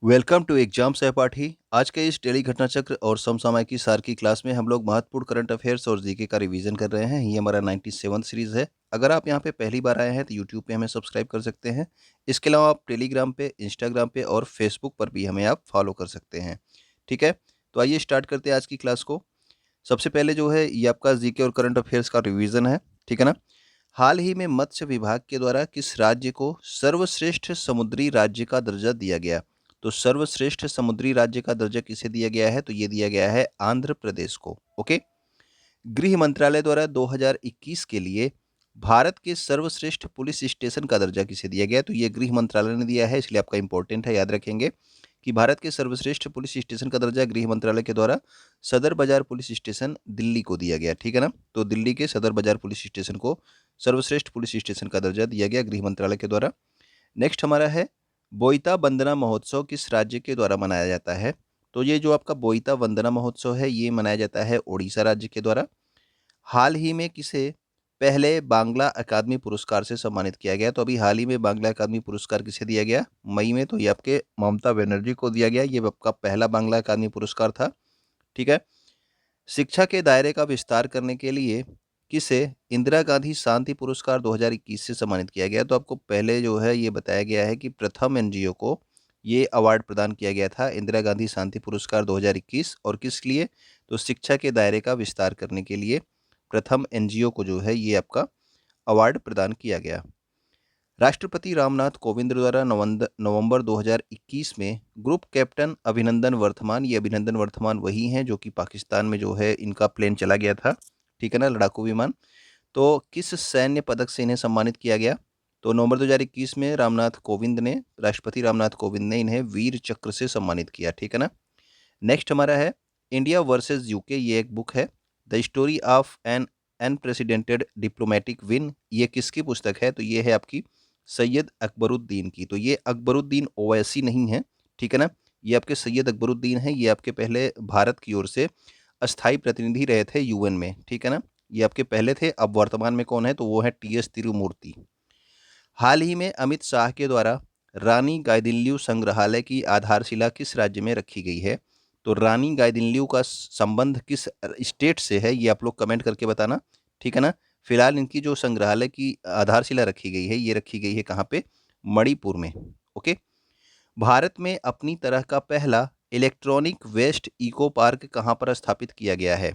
Welcome to exam सहपाठी। आज के इस डेली घटना चक्र और समसामयिकी सार की क्लास में हम लोग महत्वपूर्ण करंट अफेयर्स और जीके का रिवीजन कर रहे हैं। ये हमारा 97th सीरीज है। अगर आप यहाँ पे पहली बार आए हैं तो यूट्यूब पे हमें सब्सक्राइब कर सकते हैं। इसके अलावा आप टेलीग्राम पे, इंस्टाग्राम पे और फेसबुक पर भी हमें आप फॉलो कर सकते हैं। ठीक है, तो आइए स्टार्ट करते हैं आज की क्लास को। सबसे पहले जो है ये आपका जीके और करंट अफेयर्स का रिवीजन है। ठीक है ना। हाल ही में मत्स्य विभाग के द्वारा किस राज्य को सर्वश्रेष्ठ समुद्री राज्य का दर्जा दिया गया? तो सर्वश्रेष्ठ समुद्री राज्य का दर्जा किसे दिया गया है? तो ये दिया गया है आंध्र प्रदेश को। ओके। गृह मंत्रालय द्वारा 2021 के लिए भारत के सर्वश्रेष्ठ पुलिस स्टेशन का दर्जा किसे दिया गया? तो ये गृह मंत्रालय ने दिया है, इसलिए आपका इंपॉर्टेंट है, याद रखेंगे कि भारत के सर्वश्रेष्ठ पुलिस स्टेशन का दर्जा गृह मंत्रालय के द्वारा सदर बाजार पुलिस स्टेशन दिल्ली को दिया गया। ठीक है ना। तो दिल्ली के सदर बाजार पुलिस स्टेशन को सर्वश्रेष्ठ पुलिस स्टेशन का दर्जा दिया गया गृह मंत्रालय के द्वारा। नेक्स्ट हमारा है बोईता वंदना महोत्सव किस राज्य के द्वारा मनाया जाता है? तो ये जो आपका बोईता वंदना महोत्सव है ये मनाया जाता है उड़ीसा राज्य के द्वारा। हाल ही में किसे पहले बांग्ला अकादमी पुरस्कार से सम्मानित किया गया? तो अभी हाल ही में बांग्ला अकादमी पुरस्कार किसे दिया गया? मई में। तो ये आपके ममता बनर्जी को दिया गया। ये आपका पहला बांग्ला अकादमी पुरस्कार था। ठीक है। शिक्षा के दायरे का विस्तार करने के लिए किसे इंदिरा गांधी शांति पुरस्कार 2021 से सम्मानित किया गया? तो आपको पहले जो है ये बताया गया है कि प्रथम एनजीओ को ये अवार्ड प्रदान किया गया था, इंदिरा गांधी शांति पुरस्कार 2021। और किस लिए? तो शिक्षा के दायरे का विस्तार करने के लिए प्रथम एनजीओ को जो है ये आपका अवार्ड प्रदान किया गया। राष्ट्रपति रामनाथ कोविंद द्वारा नवंबर 2021 में ग्रुप कैप्टन अभिनंदन वर्तमान, ये अभिनंदन वर्तमान वही हैं जो कि पाकिस्तान में जो है इनका प्लेन चला गया था। ठीक है ना, लड़ाकू विमान। तो किस सैन्य पदक से इन्हें सम्मानित किया गया? तो नवंबर 2021 में राष्ट्रपति रामनाथ कोविंद ने इन्हें वीर चक्र से सम्मानित किया। ठीक है ना। नेक्स्ट हमारा है इंडिया वर्सेस यूके। ये एक बुक है, the story of an unprecedented diplomatic win. ये किसकी पुस्तक है? तो ये है आपकी सैयद अकबरुद्दीन की। तो ये अकबरुद्दीन ओवैसी नहीं है। ठीक है ना। ये आपके सैयद अकबरुद्दीन है। ये आपके पहले भारत की ओर से अस्थाई प्रतिनिधि रहे थे यूएन में। ठीक है ना। ये आपके पहले थे। अब वर्तमान में कौन है? तो वो है टीएस तिरुमूर्ति। हाल ही में अमित शाह के द्वारा रानी गाइदिन्ल्यू संग्रहालय की आधारशिला किस राज्य में रखी गई है? तो रानी गाइदिन्ल्यू का संबंध किस स्टेट से है? ये आप लोग कमेंट करके बताना। ठीक है ना। फिलहाल इनकी जो संग्रहालय की आधारशिला रखी गई है ये रखी गई है कहाँ पे? मणिपुर में। ओके। भारत में अपनी तरह का पहला इलेक्ट्रॉनिक वेस्ट इको पार्क कहाँ पर स्थापित किया गया है?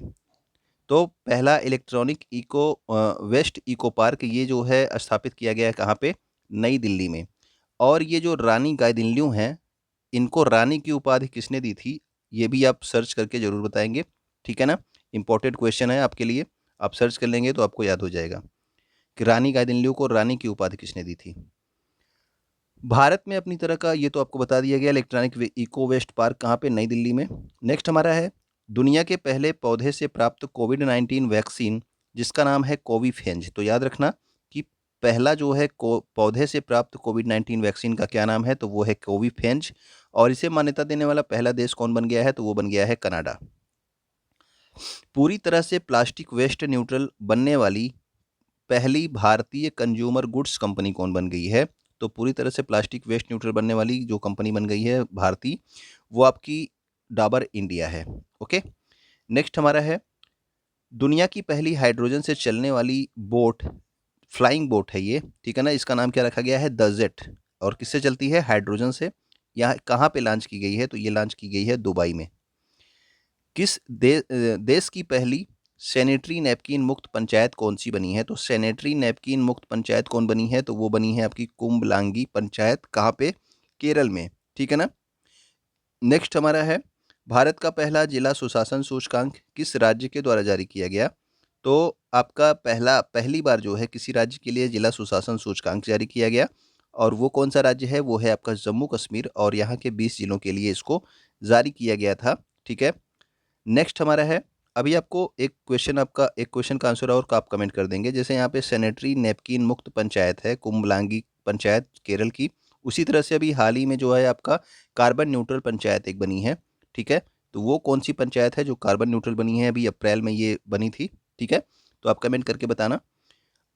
तो पहला इलेक्ट्रॉनिक वेस्ट इको पार्क ये जो है स्थापित किया गया है कहाँ पे? नई दिल्ली में। और ये जो रानी गाइदिन्ल्यू हैं, इनको रानी की उपाधि किसने दी थी? ये भी आप सर्च करके जरूर बताएंगे। ठीक है ना। इंपॉर्टेंट क्वेश्चन है आपके लिए, आप सर्च कर लेंगे तो आपको याद हो जाएगा कि रानी गाइदिन्ल्यू को रानी की उपाधि किसने दी थी। भारत में अपनी तरह का ये तो आपको बता दिया गया इलेक्ट्रॉनिक इको वेस्ट पार्क कहाँ पे? नई दिल्ली में। नेक्स्ट हमारा है दुनिया के पहले पौधे से प्राप्त कोविड-19 वैक्सीन जिसका नाम है कोविफेंज। तो याद रखना कि पहला जो है पौधे से प्राप्त कोविड-19 वैक्सीन का क्या नाम है? तो वो है कोविफेंज। और इसे मान्यता देने वाला पहला देश कौन बन गया है? तो वो बन गया है कनाडा। पूरी तरह से प्लास्टिक वेस्ट न्यूट्रल बनने वाली पहली भारतीय कंज्यूमर गुड्स कंपनी कौन बन गई है? तो पूरी तरह से प्लास्टिक वेस्ट न्यूट्रल बनने वाली जो कंपनी बन गई है भारतीय, वो आपकी डाबर इंडिया है। ओके। नेक्स्ट हमारा है दुनिया की पहली हाइड्रोजन से चलने वाली बोट, फ्लाइंग बोट है ये। ठीक है ना। इसका नाम क्या रखा गया है? The jet. और किससे चलती है? हाइड्रोजन से। यहाँ कहाँ पे लॉन्च की गई है? तो ये लॉन्च की गई है दुबई में। किस देश की पहली सैनिटरी नैपकिन मुक्त पंचायत कौन सी बनी है? तो सैनिटरी नैपकिन मुक्त पंचायत कौन बनी है? तो वो बनी है आपकी कुंबलांगी पंचायत। कहाँ पे? केरल में। ठीक है ना। नेक्स्ट हमारा है भारत का पहला जिला सुशासन सूचकांक किस राज्य के द्वारा जारी किया गया? तो आपका पहली बार जो है किसी राज्य के लिए जिला सुशासन सूचकांक जारी किया गया। और वो कौन सा राज्य है? वो है आपका जम्मू कश्मीर। और यहाँ के 20 जिलों के लिए इसको जारी किया गया था। ठीक है। नेक्स्ट हमारा है अभी आपको एक क्वेश्चन का आंसर और का आप कमेंट कर देंगे। जैसे यहाँ पे सैनिटरी नैपकिन मुक्त पंचायत है कुंबलांगी पंचायत केरल की, उसी तरह से अभी हाल ही में जो है आपका कार्बन न्यूट्रल पंचायत एक बनी है। ठीक है। तो वो कौन सी पंचायत है जो कार्बन न्यूट्रल बनी है? अभी अप्रैल में ये बनी थी। ठीक है। तो आप कमेंट करके बताना।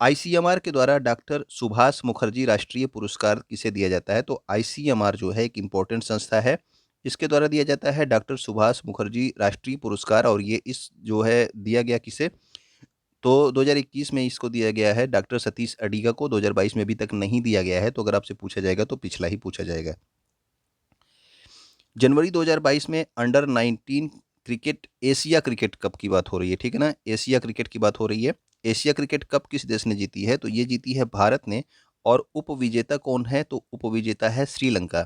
आईसीएमआर के द्वारा डॉक्टर सुभाष मुखर्जी राष्ट्रीय पुरस्कार किसे दिया जाता है? तो आईसीएमआर जो है एक इम्पोर्टेंट संस्था है, इसके द्वारा दिया जाता है डॉक्टर सुभाष मुखर्जी राष्ट्रीय पुरस्कार। और ये इस जो है दिया गया किसे? तो 2021 में इसको दिया गया है डॉक्टर सतीश अडिगा को, 2022 में अभी तक नहीं दिया गया है। तो अगर आपसे पूछा जाएगा तो पिछला ही पूछा जाएगा। जनवरी 2022 में under 19 cricket Asia cricket cup की बात हो रही है, ठीक है ना, एशिया क्रिकेट की बात हो रही है। एशिया क्रिकेट कप किस देश ने जीती है? तो ये जीती है भारत ने। और उपविजेता कौन है? तो उपविजेता है श्रीलंका।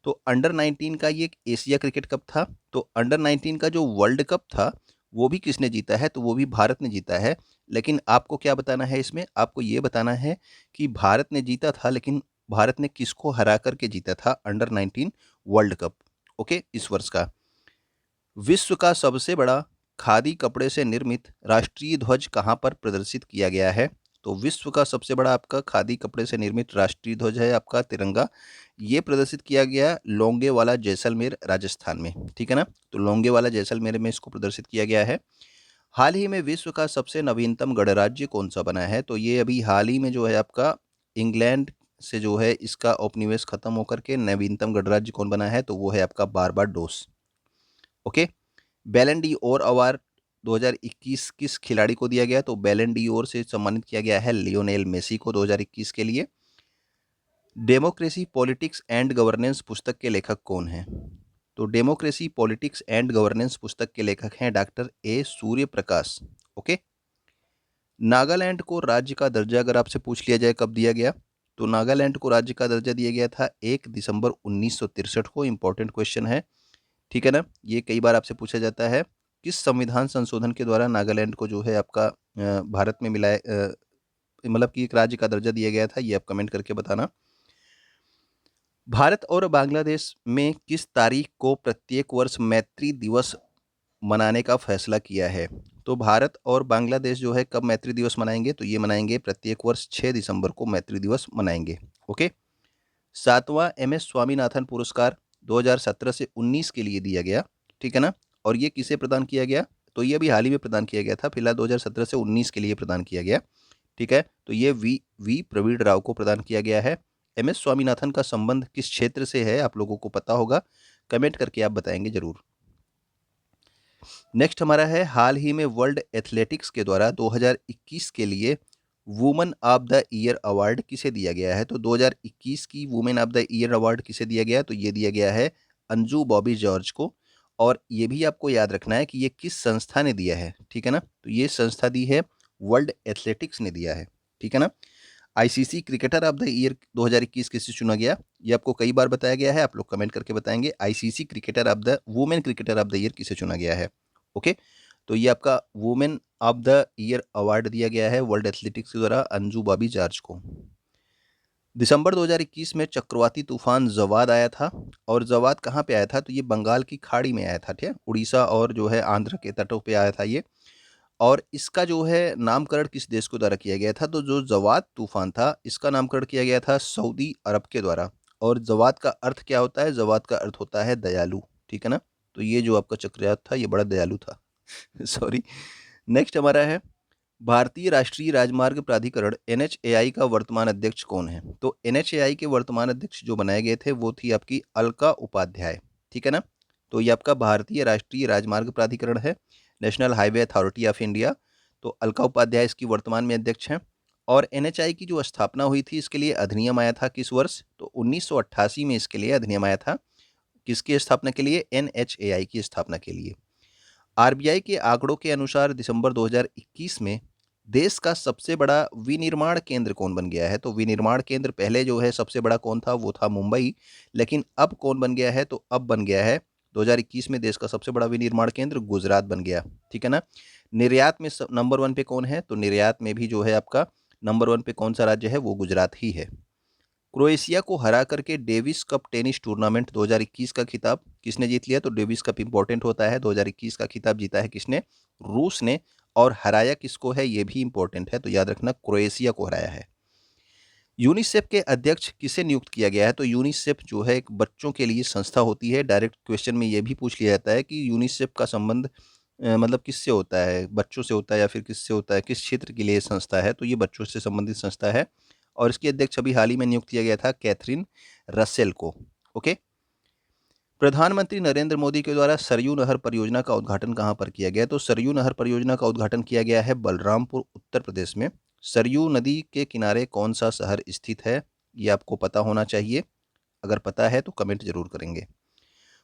तो अंडर 19 का ये एशिया क्रिकेट कप था। तो अंडर 19 का जो वर्ल्ड कप था वो भी किसने जीता है? तो वो भी भारत ने जीता है। लेकिन आपको क्या बताना है इसमें? आपको ये बताना है कि भारत ने जीता था, लेकिन भारत ने किसको हरा करके जीता था अंडर 19 वर्ल्ड कप? ओके, इस वर्ष का विश्व का सबसे बड़ा खादी कपड़े से निर्मित राष्ट्रीय ध्वज कहाँ पर प्रदर्शित किया गया है? तो विश्व का सबसे बड़ा आपका खादी कपड़े से निर्मित राष्ट्रीय ध्वज है आपका तिरंगा। ये प्रदर्शित किया गया लोंगेवाला जैसलमेर राजस्थान में, ठीक है ना। तो लोंगेवाला जैसलमेर में इसको प्रदर्शित किया गया है। हाल ही में विश्व का सबसे नवीनतम गणराज्य कौन सा बना है? तो ये अभी हाल ही में जो है आपका इंग्लैंड से जो है इसका औपनिवेश खत्म होकर के नवीनतम गणराज्य कौन बना है? तो वो है आपका बारबाडोस। ओके, बैलन डी ओर अवार्ड 2021 किस खिलाड़ी को दिया गया? तो बैलन डी ओर से सम्मानित किया गया है लियोनेल मेसी को 2021 के लिए। डेमोक्रेसी पॉलिटिक्स एंड गवर्नेंस पुस्तक के लेखक कौन हैं? तो डेमोक्रेसी पॉलिटिक्स एंड गवर्नेंस पुस्तक के लेखक हैं doctor A Surya Prakash. Okay, Nagaland को राज्य का दर्जा अगर आपसे पूछ लिया जाए कब दिया गया? तो नागालैंड को राज्य का दर्जा दिया गया था 1 दिसंबर 1963 को। इंपॉर्टेंट क्वेश्चन है, ठीक है ना। ये कई बार आपसे पूछा जाता है, किस संविधान संशोधन के द्वारा नागालैंड को जो है आपका भारत में मिलाए मतलब कि एक राज्य का दर्जा दिया गया था? ये आप कमेंट करके बताना। भारत और बांग्लादेश में किस तारीख को प्रत्येक वर्ष मैत्री दिवस मनाने का फैसला किया है? तो भारत और बांग्लादेश जो है कब मैत्री दिवस मनाएंगे? तो ये मनाएंगे प्रत्येक वर्ष 6 दिसंबर को मैत्री दिवस मनाएंगे। ओके, 7वां MS स्वामीनाथन पुरस्कार 2017 से 19 के लिए दिया गया, ठीक है ना। और ये किसे प्रदान किया गया? तो ये अभी हाल ही में प्रदान किया गया था, फिलहाल 2017 से 19 के लिए प्रदान किया गया, ठीक है। तो ये वी प्रवीण राव को प्रदान किया गया है। MS स्वामीनाथन का संबंध किस क्षेत्र से है? आप लोगों को पता होगा, कमेंट करके आप बताएंगे जरूर। नेक्स्ट हमारा है, हाल ही में वर्ल्ड एथलेटिक्स के द्वारा 2021 के लिए women of the year award किसे दिया गया है? तो 2021 की women of the year award किसे दिया गया? तो ये दिया गया है अंजू बॉबी जॉर्ज को। और ये भी आपको याद रखना है कि ये किस संस्था ने दिया है, ठीक है ना। तो ये संस्था दी है वर्ल्ड एथलेटिक्स ने दिया है, ठीक है ना। ICC cricketer of the year 2021 किसे चुना गया? ये आपको कई बार बताया गया है, आप लोग कमेंट करके बताएंगे ICC cricketer of the women cricketer of the year किसे चुना गया है। ओके, तो ये आपका women of the year award दिया गया है वर्ल्ड एथलेटिक्स के द्वारा अंजू बॉबी जॉर्ज को। दिसंबर 2021 में चक्रवाती तूफान जवाद आया था। और जवाद कहाँ पे आया था? तो ये बंगाल की खाड़ी में आया था, ठीक है, उड़ीसा और जो है आंध्र के तटों पे आया था ये। और इसका जो है नामकरण किस देश के द्वारा किया गया था? तो जो जवाद तूफान था इसका नामकरण किया गया था सऊदी अरब के द्वारा। और जवाद का अर्थ क्या होता है? जवाद का अर्थ होता है दयालु, ठीक है ना। तो ये जो आपका चक्रवात था ये बड़ा दयालु था। सॉरी। नेक्स्ट हमारा है, भारतीय राष्ट्रीय राजमार्ग प्राधिकरण NHAI का वर्तमान अध्यक्ष कौन है? तो NHAI के वर्तमान अध्यक्ष जो बनाए गए थे वो थी आपकी अलका उपाध्याय, ठीक है ना। तो ये आपका भारतीय राष्ट्रीय राजमार्ग प्राधिकरण है, national highway authority of India. तो अलका उपाध्याय इसकी वर्तमान में अध्यक्ष हैं। और NHAI की जो स्थापना हुई थी इसके लिए अधिनियम आया था किस वर्ष? तो 1988 में इसके लिए अधिनियम आया था। किसकी स्थापना के लिए? NHAI की स्थापना के लिए। RBI के आंकड़ों के अनुसार दिसंबर 2021 में देश का सबसे बड़ा विनिर्माण केंद्र कौन बन गया है? तो विनिर्माण केंद्र पहले जो है सबसे बड़ा कौन था? वो था मुंबई। लेकिन अब कौन बन गया है? तो अब बन गया है 2021 में देश का सबसे बड़ा विनिर्माण केंद्र गुजरात बन गया, ठीक है ना। निर्यात में नंबर 1 पे कौन है? तो निर्यात में भी जो है आपका नंबर 1 पे कौन सा राज्य है? वो गुजरात ही है। क्रोएशिया को हरा करके डेविस कप टेनिस टूर्नामेंट 2021 का खिताब किसने जीत लिया? तो डेविस कप इंपॉर्टेंट होता है, 2021 का खिताब जीता है किसने? रूस ने। और हराया किसको है? ये भी इंपॉर्टेंट है, तो याद रखना क्रोएशिया को हराया है। यूनिसेफ के अध्यक्ष किसे नियुक्त किया गया है? तो यूनिसेफ जो है एक बच्चों के लिए संस्था होती है। डायरेक्ट क्वेश्चन में ये भी पूछ लिया जाता है कि यूनिसेफ का संबंध मतलब किससे होता है, बच्चों से होता है या फिर किससे होता है, किस क्षेत्र के लिए ये संस्था है, तो ये बच्चों से संबंधित संस्था है और इसकी अध्यक्ष अभी हाल ही में नियुक्त किया गया था कैथरीन रसेल को। ओके। प्रधानमंत्री नरेंद्र मोदी के द्वारा सरयू नहर परियोजना का उद्घाटन कहाँ पर किया गया? तो सरयू नहर परियोजना का उद्घाटन किया गया है बलरामपुर, उत्तर प्रदेश में। सरयू नदी के किनारे कौन सा शहर स्थित है, ये आपको पता होना चाहिए। अगर पता है तो कमेंट जरूर करेंगे।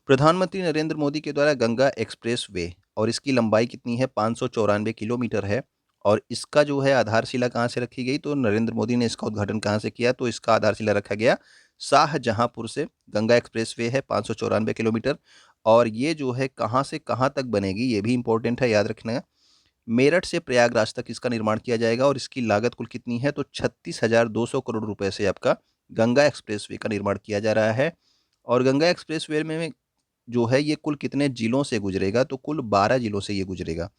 प्रधानमंत्री नरेंद्र मोदी के द्वारा गंगा एक्सप्रेस वे, और इसकी लंबाई कितनी है? 594 किलोमीटर है। और इसका जो है आधारशिला कहाँ से रखी गई? तो नरेंद्र मोदी ने इसका उद्घाटन कहाँ से किया? तो इसका आधारशिला रखा गया शाहजहांपुर से। गंगा एक्सप्रेस वे है 594 किलोमीटर, और ये जो है कहाँ से कहाँ तक बनेगी ये भी इंपॉर्टेंट है, याद रखना। मेरठ से प्रयागराज तक इसका निर्माण किया जाएगा और इसकी लागत कुल कितनी है? तो 36,200 करोड़ रुपए से आपका गंगा एक्सप्रेस वे का निर्माण किया जा रहा है। और गंगा एक्सप्रेस वे में जो है ये कुल कितने जिलों से गुजरेगा? तो कुल 12 जिलों से ये गुजरेगा।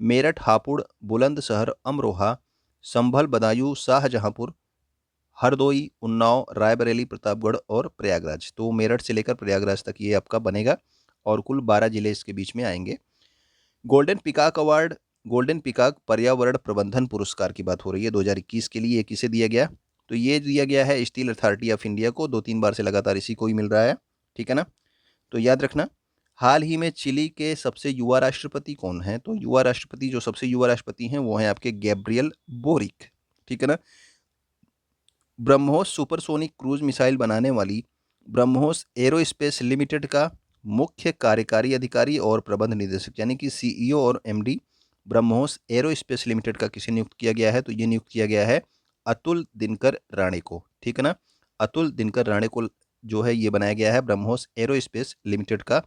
मेरठ, हापुड़, बुलंदशहर, अमरोहा, संभल, बदायूं, शाहजहांपुर, हरदोई, उन्नाव, रायबरेली, प्रतापगढ़ और प्रयागराज। तो मेरठ से लेकर प्रयागराज तक ये आपका बनेगा और कुल 12 जिले इसके बीच में आएंगे। Golden peacock award, golden peacock पर्यावरण प्रबंधन पुरस्कार की बात हो रही है 2021 के लिए, ये किसे दिया गया? तो ये दिया गया है स्टील अथॉरिटी ऑफ इंडिया को। 2-3 बार से लगातार इसी को ही मिल रहा है, ठीक है ना। तो याद रखना। हाल ही में चिली के सबसे युवा राष्ट्रपति कौन है? तो युवा राष्ट्रपति, जो सबसे युवा राष्ट्रपति हैं वो हैं आपके गैब्रियल बोरिक, ठीक है ना। ब्रह्मोस सुपरसोनिक क्रूज मिसाइल बनाने वाली ब्रह्मोस एरोस्पेस लिमिटेड का मुख्य कार्यकारी अधिकारी और प्रबंध निदेशक यानी कि सीईओ और एमडी ब्रह्मोस एरोस्पेस लिमिटेड का किसे नियुक्त किया गया है? तो ये नियुक्त किया गया है अतुल दिनकर राणे को, ठीक है ना। अतुल दिनकर राणे को जो है ये बनाया गया है ब्रह्मोस एरोस्पेस लिमिटेड का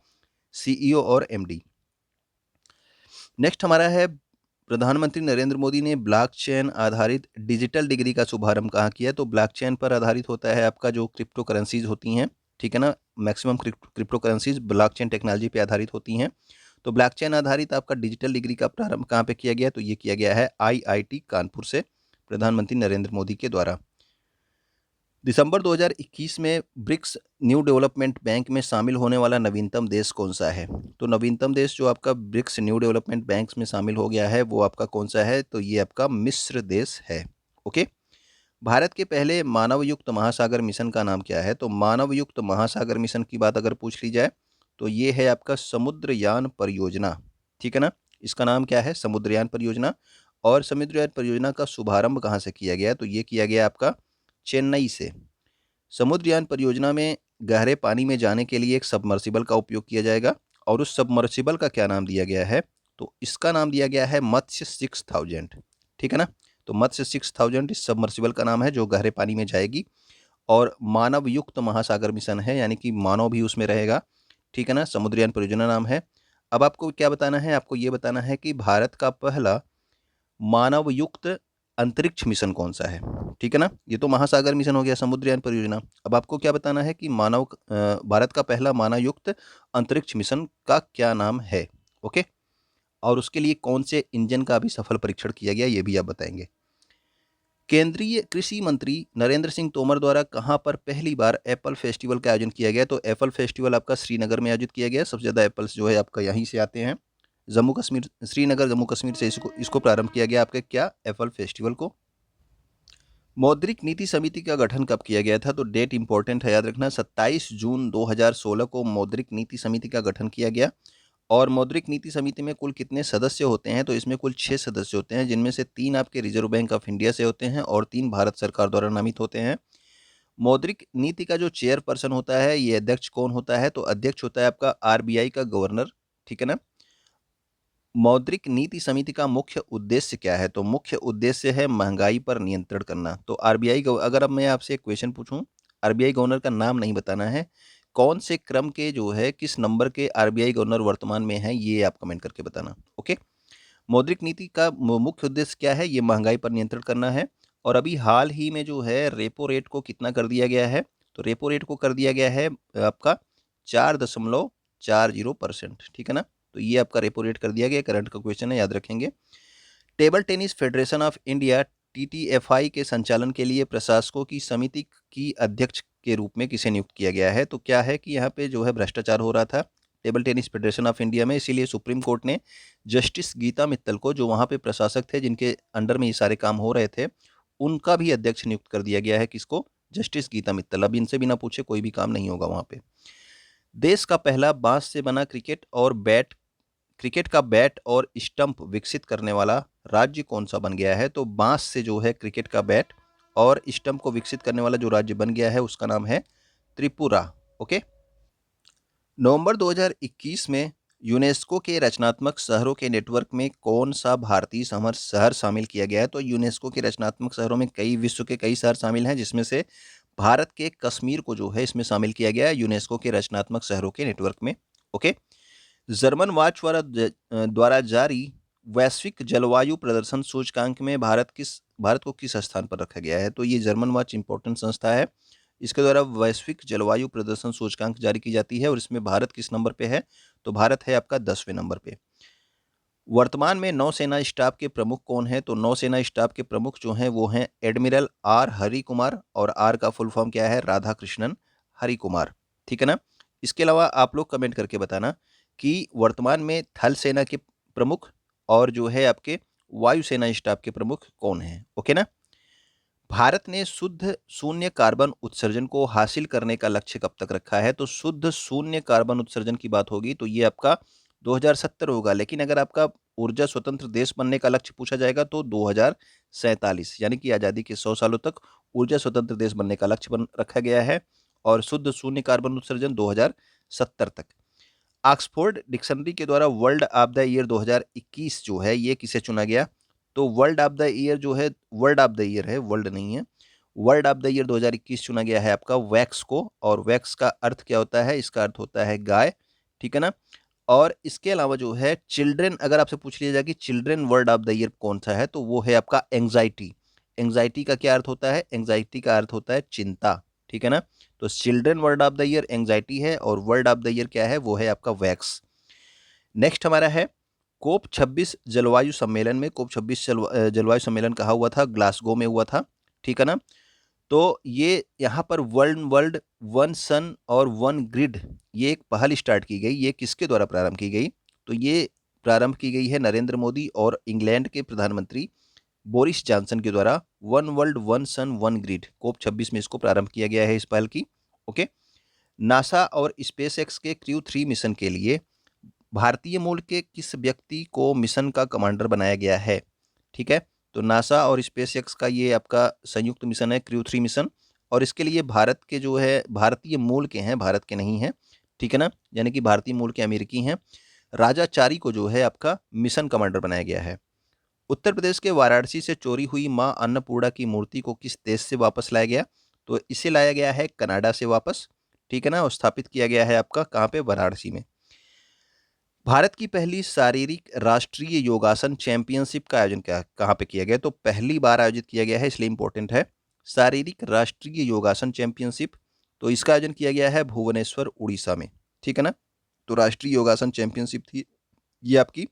सीईओ और एमडी। नेक्स्ट हमारा है, प्रधानमंत्री नरेंद्र मोदी ने ब्लॉकचेन आधारित डिजिटल डिग्री का शुभारंभ कहाँ किया? तो ब्लॉकचेन पर आधारित होता है आपका जो क्रिप्टो करेंसीज होती हैं, ठीक है ना। Maximum crypto currencies blockchain technology पे आधारित होती हैं। तो ब्लॉकचेन आधारित आपका डिजिटल डिग्री का प्रारंभ कहाँ पे किया गया? तो ये किया गया है आईआईटी कानपुर से, प्रधानमंत्री नरेंद्र मोदी के द्वारा। दिसंबर 2021 में ब्रिक्स न्यू डेवलपमेंट बैंक में शामिल होने वाला नवीनतम देश कौन सा है? तो नवीनतम देश जो आपका ब्रिक्स न्यू डेवलपमेंट बैंक में शामिल हो गया है वो आपका कौन सा है? तो ये आपका मिस्र देश है। ओके। भारत के पहले मानवयुक्त महासागर मिशन का नाम क्या है? तो मानवयुक्त महासागर मिशन की बात अगर पूछ ली जाए तो ये है आपका समुद्रयान परियोजना, ठीक है ना। इसका नाम क्या है? समुद्रयान परियोजना। और समुद्रयान परियोजना का शुभारंभ कहाँ से किया गया? तो ये किया गया आपका चेन्नई से। समुद्रयान परियोजना में गहरे पानी में जाने के लिए एक सबमर्सिबल का उपयोग किया जाएगा और उस सबमर्सिबल का क्या नाम दिया गया है? तो इसका नाम दिया गया है मत्स्य 6000, ठीक है ना। तो मत्स्य 6000 इस सबमर्सिबल का नाम है जो गहरे पानी में जाएगी और मानव युक्त महासागर मिशन है, यानी कि मानव भी उसमें रहेगा, ठीक है ना। समुद्रयान परियोजना नाम है। अब आपको क्या बताना है? आपको ये बताना है कि भारत का पहला मानव युक्त अंतरिक्ष मिशन कौन सा है, ठीक है ना। ये तो महासागर मिशन हो गया, समुद्रयान परियोजना। अब आपको क्या बताना है कि भारत का पहला मानव युक्त अंतरिक्ष मिशन का क्या नाम है? ओके। और उसके लिए कौन से इंजन का भी सफल परीक्षण किया गया ये भी आप बताएंगे। केंद्रीय कृषि मंत्री नरेंद्र सिंह तोमर द्वारा कहां पर पहली बार एप्पल फेस्टिवल का आयोजन किया गया? तो एप्पल फेस्टिवल आपका श्रीनगर में आयोजित किया गया। सबसे ज़्यादा एप्पल्स जो है आपका यहीं से आते हैं, जम्मू कश्मीर, श्रीनगर जम्मू कश्मीर से इसको इसको प्रारंभ किया गया आपके क्या एप्पल फेस्टिवल को। मौद्रिक नीति समिति का गठन कब किया गया था? तो डेट इंपॉर्टेंट है, याद रखना। 27 जून 2016 को मौद्रिक नीति समिति का गठन किया गया। और मौद्रिक नीति समिति में कुल कितने सदस्य होते हैं? तो इसमें कुल 6 सदस्य होते हैं, जिनमें से 3 आपके रिजर्व बैंक ऑफ इंडिया से होते हैं और 3 भारत सरकार द्वारा नामित होते हैं। मौद्रिक नीति का जो चेयरपर्सन होता है, ये अध्यक्ष कौन होता है? तो अध्यक्ष होता है आपका आरबीआई का गवर्नर, ठीक है ना। मौद्रिक नीति समिति का मुख्य उद्देश्य क्या है? तो मुख्य उद्देश्य है महंगाई पर नियंत्रण करना। तो आरबीआई, अगर अब मैं आपसे एक क्वेश्चन पूछूं, आरबीआई गवर्नर का नाम नहीं बताना है, कौन से क्रम के जो है किस नंबर के आरबीआई गवर्नर वर्तमान में हैं ये आप कमेंट करके बताना। ओके। मौद्रिक नीति का मुख्य उद्देश्य क्या है? ये महंगाई पर नियंत्रण करना है। और अभी हाल ही में जो है रेपो रेट को कितना कर दिया गया है? तो रेपो रेट को कर दिया गया है आपका 4.40%, ठीक है ना। तो ये आपका रेपो रेट कर दिया गया। करंट का क्वेश्चन है, याद रखेंगे। Table tennis federation of India TTFI के संचालन के लिए प्रशासकों की समिति की अध्यक्ष के रूप में किसे नियुक्त किया गया है? तो क्या है कि यहाँ पे जो है भ्रष्टाचार हो रहा था, table tennis federation of India में। इसीलिए सुप्रीम कोर्ट ने जस्टिस गीता मित्तल को, जो वहाँ पे प्रशासक थे जिनके अंडर में ये सारे काम हो रहे थे, उनका भी अध्यक्ष नियुक्त कर दिया गया है। किसको? जस्टिस गीता मित्तल। अब इनसे बिना पूछे कोई भी काम नहीं होगा वहाँ पे। देश का पहला बांस से बना क्रिकेट का बैट और स्टंप विकसित करने वाला राज्य कौन सा बन गया है? तो बांस से जो है क्रिकेट का बैट और स्टंप को विकसित करने वाला जो राज्य बन गया है उसका नाम है त्रिपुरा। ओके। नवंबर 2021 में यूनेस्को के रचनात्मक शहरों के नेटवर्क में कौन सा भारतीय शहर शामिल किया गया है? तो यूनेस्को के रचनात्मक शहरों में विश्व के कई शहर शामिल हैं, जिसमें से भारत के कश्मीर को जो है इसमें शामिल किया गया है यूनेस्को के रचनात्मक शहरों के नेटवर्क में। ओके। जर्मन वाच द्वारा जारी वैश्विक जलवायु प्रदर्शन सूचकांक में भारत को किस स्थान पर रखा गया है? तो ये जर्मन वाच इंपॉर्टेंट संस्था है। इसके द्वारा वैश्विक जलवायु प्रदर्शन सूचकांक जारी की जाती है और इसमें भारत किस नंबर पे है? तो भारत है आपका 10वें नंबर पे। वर्तमान में नौसेना स्टाफ के प्रमुख कौन है? तो नौसेना स्टाफ के प्रमुख जो हैं वो हैं एडमिरल आर हरि कुमार, और आर का फुल फॉर्म क्या है? राधा कृष्णन हरि कुमार। ठीक है ना। इसके अलावा आप लोग कमेंट करके बताना कि वर्तमान में थल सेना के प्रमुख और जो है आपके वायुसेना स्टाफ के प्रमुख कौन हैं। ओके ना। भारत ने शुद्ध शून्य कार्बन उत्सर्जन को हासिल करने का लक्ष्य कब तक रखा है? तो शुद्ध शून्य कार्बन उत्सर्जन की बात होगी तो ये आपका 2070 होगा, लेकिन अगर आपका ऊर्जा स्वतंत्र देश बनने का लक्ष्य पूछा जाएगा तो 2047, यानी कि आज़ादी के 100 सालों तक ऊर्जा स्वतंत्र देश बनने का लक्ष्य रखा गया है, और शुद्ध शून्य कार्बन उत्सर्जन 2070 तक। ऑक्सफोर्ड डिक्शनरी के द्वारा वर्ल्ड ऑफ द ईयर 2021 जो है ये किसे चुना गया? तो वर्ल्ड ऑफ द ईयर जो है, वर्ड ऑफ द ईयर है, वर्ल्ड नहीं है, वर्ल्ड ऑफ द ईयर 2021 चुना गया है आपका वैक्स को। और वैक्स का अर्थ क्या होता है? इसका अर्थ होता है गाय। ठीक है ना। और इसके अलावा जो है चिल्ड्रन, अगर आपसे पूछ लिया जाए कि children word of the year कौन सा है, तो वो है आपका एंग्जाइटी। एंग्जाइटी का क्या अर्थ होता है? एंग्जाइटी का अर्थ होता है चिंता। ठीक है ना। तो children word of the year anxiety है, और वर्ड ऑफ द ईयर क्या है? वो है आपका वैक्स। नेक्स्ट हमारा है कोप 26 जलवायु सम्मेलन में। कोप 26 जलवायु सम्मेलन कहा हुआ था, ग्लासगो में हुआ था। ठीक है ना। तो ये यहाँ पर वर्ल्ड वर्ल्ड वन सन और वन ग्रिड, ये एक पहल स्टार्ट की गई। ये किसके द्वारा प्रारंभ की गई? तो ये प्रारंभ की गई है नरेंद्र मोदी और इंग्लैंड के प्रधानमंत्री बोरिस जॉनसन के द्वारा। One world one sun one grid, कोप 26 में इसको प्रारंभ किया गया है इस पहल की। ओके। नासा और स्पेस एक्स के क्रू 3 मिशन के लिए भारतीय मूल के किस व्यक्ति को मिशन का कमांडर बनाया गया है? ठीक है। तो नासा और स्पेस एक्स का ये आपका संयुक्त मिशन है क्रू 3 मिशन, और इसके लिए भारत के जो है भारतीय मूल के हैं, भारत के नहीं हैं। ठीक है ना। यानी कि भारतीय मूल के अमेरिकी हैं। राजाचारी को जो है आपका मिशन कमांडर बनाया गया है। उत्तर प्रदेश के वाराणसी से चोरी हुई मां अन्नपूर्णा की मूर्ति को किस देश से वापस लाया गया? तो इसे लाया गया है कनाडा से वापस। ठीक है ना। और स्थापित किया गया है आपका कहाँ पे? वाराणसी में। भारत की पहली शारीरिक राष्ट्रीय योगासन चैंपियनशिप का आयोजन कहाँ पे किया गया? तो पहली बार आयोजित किया गया है, इसलिए इंपॉर्टेंट है। शारीरिक राष्ट्रीय योगासन चैंपियनशिप, तो इसका आयोजन किया गया है भुवनेश्वर उड़ीसा में। ठीक है ना। तो राष्ट्रीय योगासन चैंपियनशिप थी ये आपकी।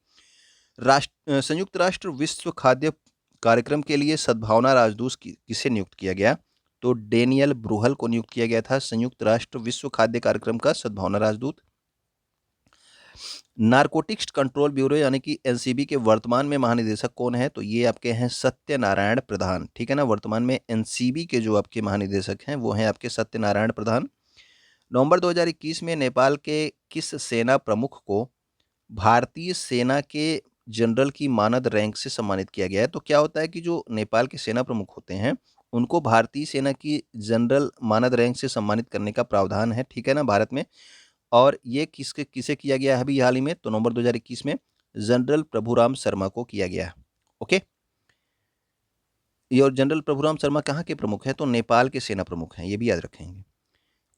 संयुक्त राष्ट्र विश्व खाद्य कार्यक्रम के लिए सद्भावना राजदूत किसे नियुक्त किया गया? तो डेनियल ब्रूहल को नियुक्त किया गया था संयुक्त राष्ट्र विश्व खाद्य कार्यक्रम का सद्भावना राजदूत। नारकोटिक्स कंट्रोल ब्यूरो यानी कि एनसीबी के वर्तमान में महानिदेशक कौन है? तो ये आपके हैं सत्यनारायण प्रधान। ठीक है ना। वर्तमान में एनसीबी के जो आपके महानिदेशक हैं वो हैं आपके सत्यनारायण प्रधान। नवंबर 2021 में नेपाल के किस सेना प्रमुख को भारतीय सेना के जनरल की मानद रैंक से सम्मानित किया गया है? तो क्या होता है कि जो नेपाल के सेना प्रमुख होते हैं उनको भारतीय सेना की जनरल मानद रैंक से सम्मानित करने का प्रावधान है। ठीक है ना, भारत में। और ये किसे किया गया है अभी हाल ही में? तो नवंबर 2021 में जनरल प्रभुराम शर्मा को किया गया है। ओके। ये और जनरल प्रभुराम शर्मा कहाँ के प्रमुख हैं? तो नेपाल के सेना प्रमुख हैं, ये भी याद रखेंगे।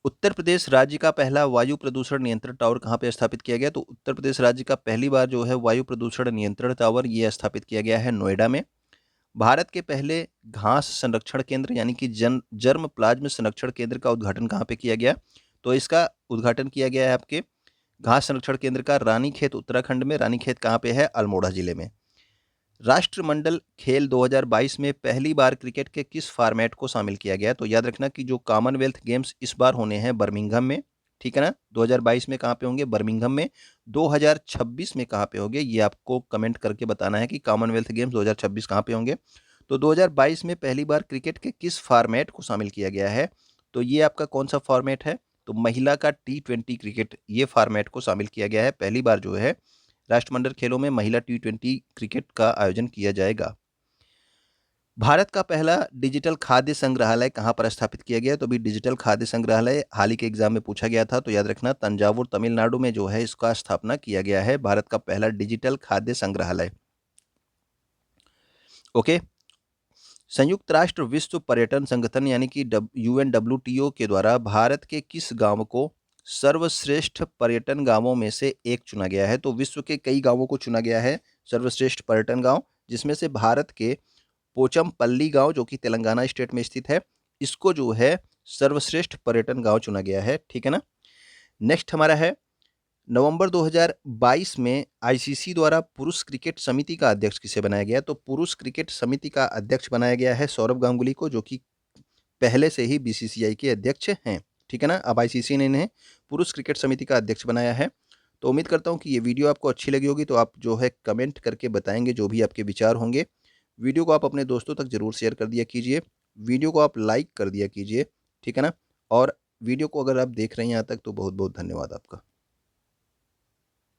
उत्तर प्रदेश राज्य का पहला वायु प्रदूषण नियंत्रण टावर कहाँ पे स्थापित किया गया? तो उत्तर प्रदेश राज्य का पहली बार जो है वायु प्रदूषण नियंत्रण टावर ये स्थापित किया गया है नोएडा में। भारत के पहले घास संरक्षण केंद्र यानी कि जर्म प्लाज्म संरक्षण केंद्र का उद्घाटन कहाँ पे किया गया? तो इसका उद्घाटन किया गया है आपके घास संरक्षण केंद्र का रानीखेत उत्तराखंड में। रानीखेत कहाँ पे है? अल्मोड़ा जिले में। राष्ट्रमंडल खेल 2022 में पहली बार क्रिकेट के किस फॉर्मेट को शामिल किया गया? तो याद रखना कि जो कॉमनवेल्थ गेम्स इस बार होने हैं बर्मिंघम में। ठीक है ना। 2022 में कहाँ पे होंगे? बर्मिंघम में। 2026 में कहाँ पे होंगे? ये आपको कमेंट करके बताना है कि कॉमनवेल्थ गेम्स 2026 कहाँ पे होंगे। तो 2022 में पहली बार क्रिकेट के किस फॉर्मेट को शामिल किया गया है? तो ये आपका कौन सा फॉर्मेट है? तो महिला का T20 क्रिकेट, ये फॉर्मेट को शामिल किया गया है। पहली बार जो है राष्ट्रमंडल खेलों में महिला T20 क्रिकेट का आयोजन किया जाएगा। भारत का पहला डिजिटल खाद्य संग्रहालय कहाँ पर स्थापित किया गया? तो भी डिजिटल खाद्य संग्रहालय हाल ही के एग्जाम में पूछा गया था, तो याद रखना तंजावुर तमिलनाडु में जो है इसका स्थापना किया गया है, भारत का पहला डिजिटल खाद्य संग्रहालय। ओके। संयुक्त राष्ट्र विश्व पर्यटन संगठन यानी कि UNWTO के द्वारा भारत के किस गांव को सर्वश्रेष्ठ पर्यटन गांवों में से एक चुना गया है? तो विश्व के कई गांवों को चुना गया है सर्वश्रेष्ठ पर्यटन गांव, जिसमें से भारत के पोचमपल्ली गांव जो कि तेलंगाना स्टेट में स्थित है, इसको जो है सर्वश्रेष्ठ पर्यटन गांव चुना गया है। ठीक है ना। नेक्स्ट हमारा है, नवंबर 2022 में आईसीसी द्वारा पुरुष क्रिकेट समिति का अध्यक्ष किसे बनाया गया? तो पुरुष क्रिकेट समिति का अध्यक्ष बनाया गया है सौरव गांगुली को, जो कि पहले से ही बीसीसीआई के अध्यक्ष हैं। ठीक है ना। अब आईसीसी ने इन्हें पुरुष क्रिकेट समिति का अध्यक्ष बनाया है। तो उम्मीद करता हूँ कि ये वीडियो आपको अच्छी लगी होगी, तो आप जो है कमेंट करके बताएंगे जो भी आपके विचार होंगे। वीडियो को आप अपने दोस्तों तक ज़रूर शेयर कर दिया कीजिए, वीडियो को आप लाइक कर दिया कीजिए। ठीक है ना। और वीडियो को अगर आप देख रहे हैं यहाँ तक तो बहुत बहुत धन्यवाद आपका।